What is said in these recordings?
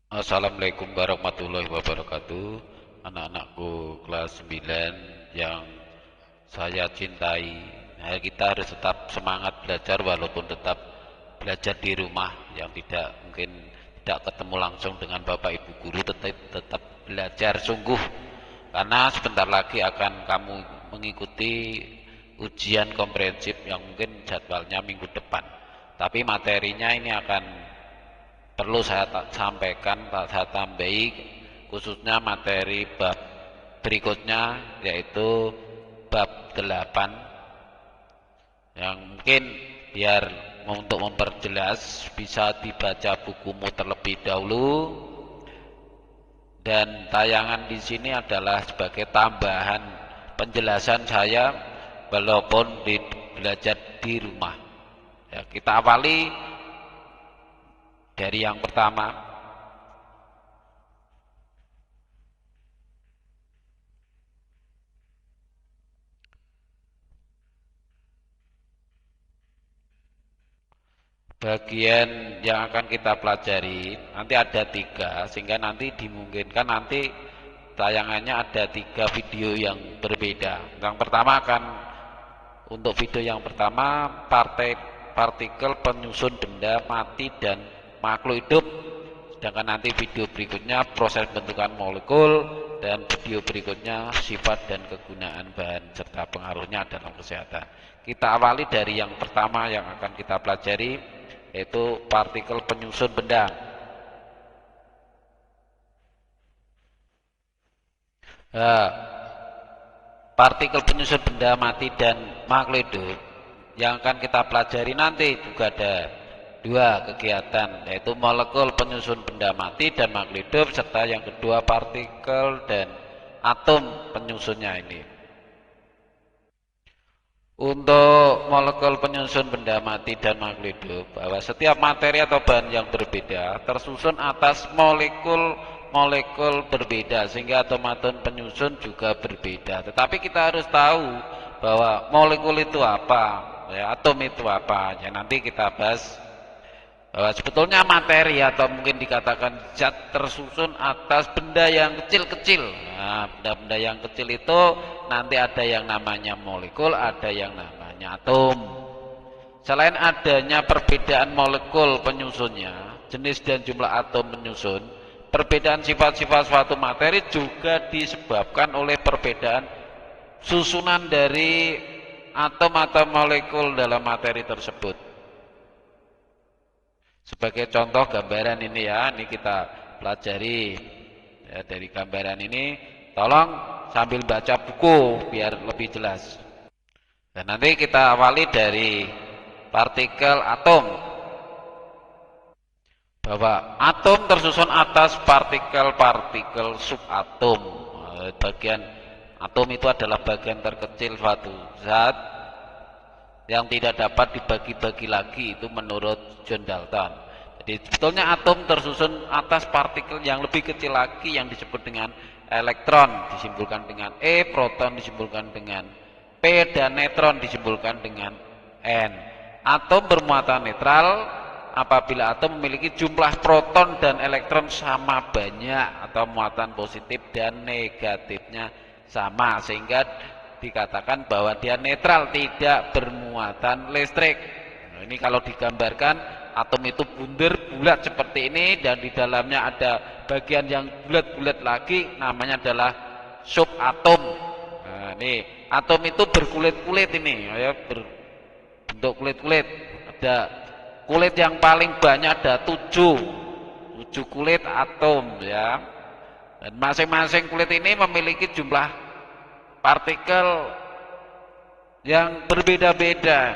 Assalamualaikum warahmatullahi wabarakatuh. Anak-anakku kelas 9 yang saya cintai. Nah, kita harus tetap semangat belajar walaupun tetap belajar di rumah yang tidak mungkin tidak ketemu langsung dengan Bapak Ibu guru, tetap belajar sungguh karena sebentar lagi akan kamu mengikuti ujian komprehensif yang mungkin jadwalnya minggu depan. Tapi materinya ini akan perlu saya sampaikan, saya tambahi khususnya materi bab berikutnya yaitu bab 8 yang mungkin biar untuk memperjelas bisa dibaca bukumu terlebih dahulu, dan tayangan di sini adalah sebagai tambahan penjelasan saya walaupun belajar di rumah. Ya, kita awali dari yang pertama. Bagian yang akan kita pelajari nanti ada 3, sehingga nanti dimungkinkan nanti tayangannya ada 3 video yang berbeda. Yang pertama akan untuk video yang pertama partikel penyusun benda mati dan makhluk hidup, sedangkan nanti video berikutnya proses bentukan molekul, dan video berikutnya sifat dan kegunaan bahan serta pengaruhnya dalam kesehatan. Kita awali dari yang pertama yang akan kita pelajari, yaitu partikel penyusun benda. Partikel penyusun benda mati dan makhluk hidup yang akan kita pelajari nanti juga ada 2 kegiatan, yaitu molekul penyusun benda mati dan makhluk hidup, serta yang kedua partikel dan atom penyusunnya ini. Untuk molekul penyusun benda mati dan makhluk hidup, bahwa setiap materi atau bahan yang berbeda tersusun atas molekul berbeda, sehingga atom-atom penyusun juga berbeda. Tetapi kita harus tahu bahwa molekul itu apa, ya, atom itu apa. Ya, nanti kita bahas bahwa sebetulnya materi atau mungkin dikatakan zat tersusun atas benda yang kecil-kecil. Nah, benda-benda yang kecil itu nanti ada yang namanya molekul, ada yang namanya atom. Selain adanya perbedaan molekul penyusunnya, jenis dan jumlah atom penyusun, perbedaan sifat-sifat suatu materi juga disebabkan oleh perbedaan susunan dari atom atau molekul dalam materi tersebut. Sebagai contoh gambaran ini ya, ini kita pelajari ya, dari gambaran ini tolong sambil baca buku biar lebih jelas. Dan nanti kita awali dari partikel atom. Bahwa atom tersusun atas partikel-partikel subatom. Bagian atom itu adalah bagian terkecil suatu zat yang tidak dapat dibagi-bagi lagi, itu menurut John Dalton. Jadi sebetulnya atom tersusun atas partikel yang lebih kecil lagi yang disebut dengan elektron disimbolkan dengan E, proton disimbolkan dengan P, dan neutron disimbolkan dengan N. Atom bermuatan netral apabila atom memiliki jumlah proton dan elektron sama banyak atau muatan positif dan negatifnya sama, sehingga dikatakan bahwa dia netral, tidak bermuatan listrik. Nah, ini kalau digambarkan atom itu bunder bulat seperti ini, dan di dalamnya ada bagian yang bulat-bulat lagi, namanya adalah subatom. Nah, ini atom itu berkulit-kulit ini, ya, berbentuk kulit-kulit. Ada kulit yang paling banyak ada 7 kulit atom ya. Dan masing-masing kulit ini memiliki jumlah partikel yang berbeda-beda.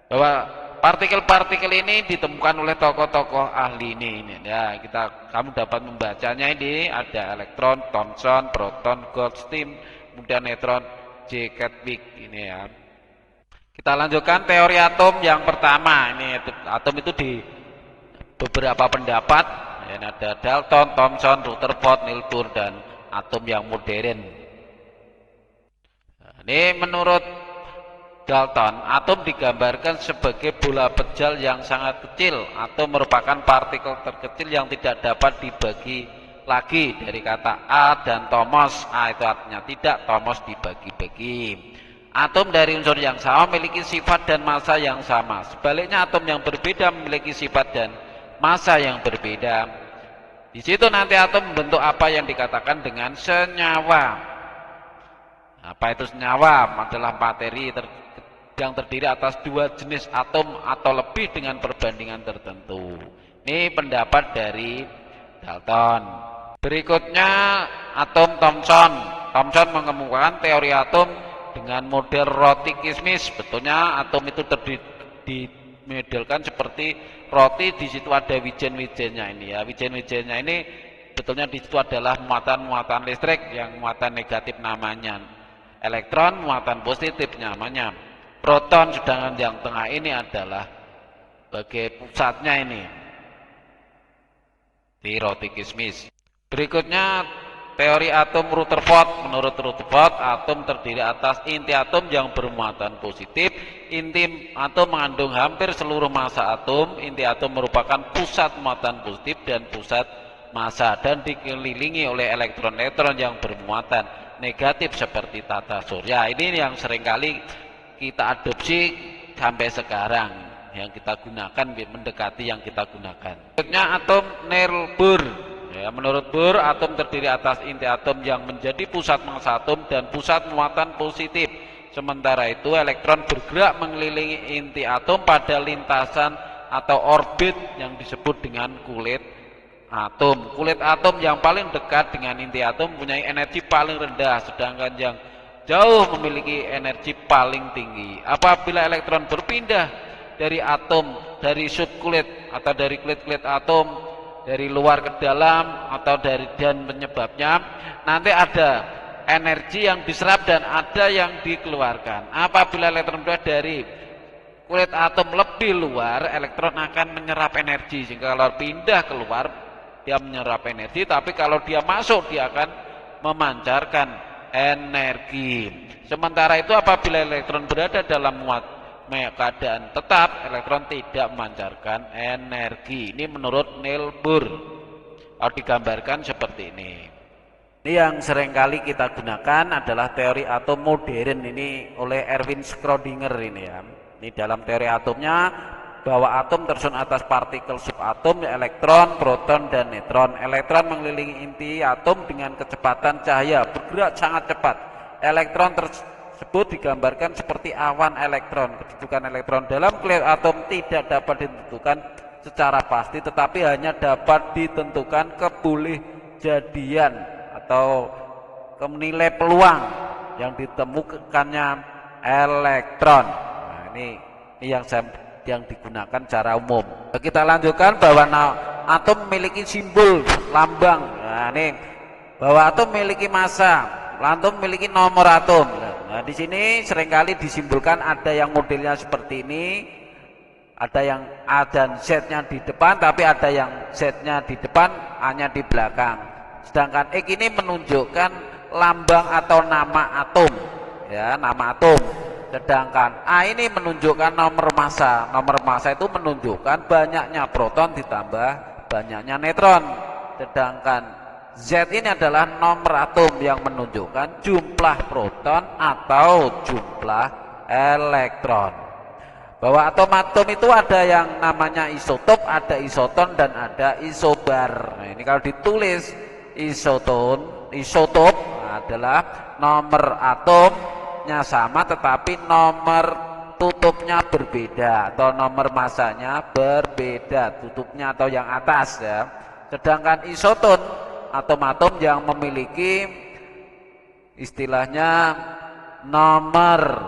Bahwa partikel-partikel ini ditemukan oleh tokoh-tokoh ahli ini ya, kamu dapat membacanya. Ini ada elektron, Thomson, proton, Goldstein, kemudian neutron, J. Chadwick ini ya. Kita lanjutkan teori atom yang pertama. Ini atom itu di beberapa pendapat ya, ada Dalton, Thomson, Rutherford, Niels Bohr, dan atom yang modern. Ini menurut Dalton, atom digambarkan sebagai bola pejal yang sangat kecil atau merupakan partikel terkecil yang tidak dapat dibagi lagi. Dari kata A dan tomos, A itu artinya tidak, tomos dibagi-bagi. Atom dari unsur yang sama memiliki sifat dan massa yang sama. Sebaliknya atom yang berbeda memiliki sifat dan massa yang berbeda. Di situ nanti atom membentuk apa yang dikatakan dengan senyawa. Apa itu senyawa? Adalah materi yang terdiri atas dua jenis atom atau lebih dengan perbandingan tertentu. Ini pendapat dari Dalton. Berikutnya atom Thomson. Thomson mengemukakan teori atom dengan model roti kismis. Betulnya atom itu dimodelkan seperti roti, di situ ada wijen-wijennya ini ya. Wijen-wijennya ini betulnya di situ adalah muatan-muatan listrik, yang muatan negatif namanya elektron, muatan positif namanya proton, sedangkan yang tengah ini adalah sebagai pusatnya ini di roti kismis. Berikutnya teori atom Rutherford. Menurut Rutherford, atom terdiri atas inti atom yang bermuatan positif. Inti atom mengandung hampir seluruh massa atom. Inti atom merupakan pusat muatan positif dan pusat massa, dan dikelilingi oleh elektron-elektron yang bermuatan negatif seperti tata surya. Ini yang seringkali kita adopsi sampai sekarang, yang kita gunakan mendekati yang kita gunakan. Berikutnya atom Neil Bohr. Ya, menurut Bohr, atom terdiri atas inti atom yang menjadi pusat massa atom dan pusat muatan positif. Sementara itu elektron bergerak mengelilingi inti atom pada lintasan atau orbit yang disebut dengan kulit atom. Kulit atom yang paling dekat dengan inti atom mempunyai energi paling rendah, sedangkan yang jauh memiliki energi paling tinggi. Apabila elektron berpindah dari atom, dari subkulit atau dari kulit-kulit atom, dari luar ke dalam atau dari dan penyebabnya, nanti ada energi yang diserap dan ada yang dikeluarkan. Apabila elektron berada dari kulit atom lebih luar, elektron akan menyerap energi, sehingga kalau pindah keluar dia menyerap energi, tapi kalau dia masuk dia akan memancarkan energi. Sementara itu apabila elektron berada dalam keadaan tetap, elektron tidak memancarkan energi. Ini menurut Neil Bohr. Digambarkan seperti ini. Ini yang seringkali kita gunakan adalah teori atom modern ini oleh Erwin Schrödinger ini ya. Ini dalam teori atomnya, bahwa atom tersusun atas partikel subatom, elektron, proton, dan neutron. Elektron mengelilingi inti atom dengan kecepatan cahaya, bergerak sangat cepat. Elektron tersebut digambarkan seperti awan elektron. Kedudukan elektron dalam kulit atom tidak dapat ditentukan secara pasti, tetapi hanya dapat ditentukan kebolehjadian atau nilai peluang yang ditemukannya elektron. Nah, ini yang digunakan secara umum. Kita lanjutkan bahwa atom memiliki simbol lambang. Nah, ini bahwa atom memiliki massa, atom memiliki nomor atom. Nah, di sini seringkali disimbolkan ada yang modelnya seperti ini, ada yang A dan Z-nya di depan, tapi ada yang Z-nya di depan, A-nya di belakang. Sedangkan X ini menunjukkan lambang atau nama atom, ya, nama atom. Sedangkan A ini menunjukkan nomor massa. Nomor massa itu menunjukkan banyaknya proton ditambah banyaknya neutron. Sedangkan Z ini adalah nomor atom yang menunjukkan jumlah proton atau jumlah elektron. Bahwa atom-atom itu ada yang namanya isotop, ada isoton, dan ada isobar. Nah, ini kalau ditulis isotop adalah nomor atomnya sama tetapi nomor tutupnya berbeda atau nomor masanya berbeda, tutupnya atau yang atas ya. Sedangkan isoton, atom-atom yang memiliki istilahnya nomor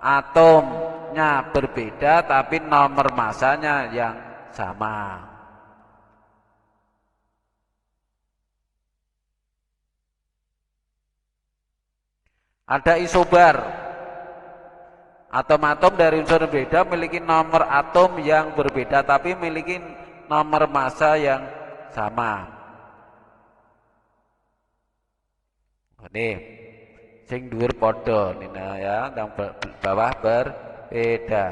atomnya berbeda tapi nomor masanya yang sama. Ada isobar. Atom-atom dari unsur berbeda memiliki nomor atom yang berbeda tapi memiliki nomor massa yang sama. Ini Sing dhuwur padha Nina ya, yang bawah berbeda.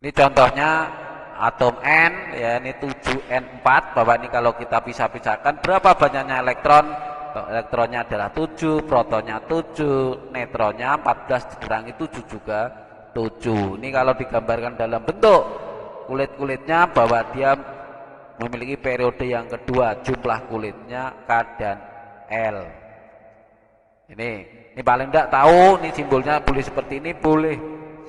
Ini contohnya atom N ya, ini 7N4. Bapak ini kalau kita pisah-pisahkan berapa banyaknya elektron? Elektronnya adalah 7, protonnya 7, neutronnya 14 dikurangi 7 juga 7. Ini kalau digambarkan dalam bentuk kulit-kulitnya bahwa dia memiliki periode yang kedua, jumlah kulitnya K dan L. Ini paling tidak tahu, ini simbolnya boleh seperti ini, boleh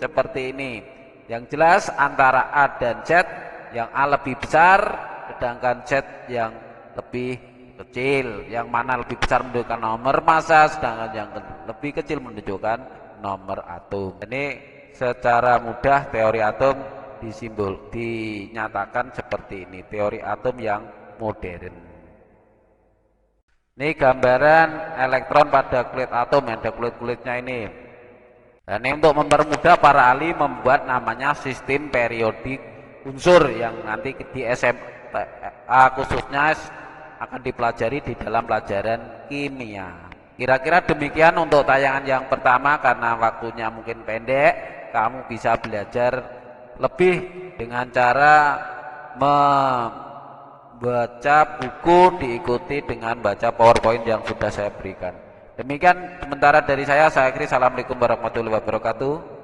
seperti ini. Yang jelas antara A dan Z, yang A lebih besar, sedangkan Z yang lebih kecil. Yang mana lebih besar menunjukkan nomor massa, sedangkan yang lebih kecil menunjukkan nomor atom. Ini secara mudah teori atom dinyatakan seperti ini, teori atom yang modern. Ini gambaran elektron pada kulit atom, ada kulit-kulitnya ini. Dan ini untuk mempermudah para ahli membuat namanya sistem periodik unsur yang nanti di SMA khususnya akan dipelajari di dalam pelajaran kimia. Kira-kira demikian untuk tayangan yang pertama, karena waktunya mungkin pendek, kamu bisa belajar lebih dengan cara membaca buku diikuti dengan baca PowerPoint yang sudah saya berikan. Demikian sementara dari saya akhiri. Assalamualaikum warahmatullahi wabarakatuh.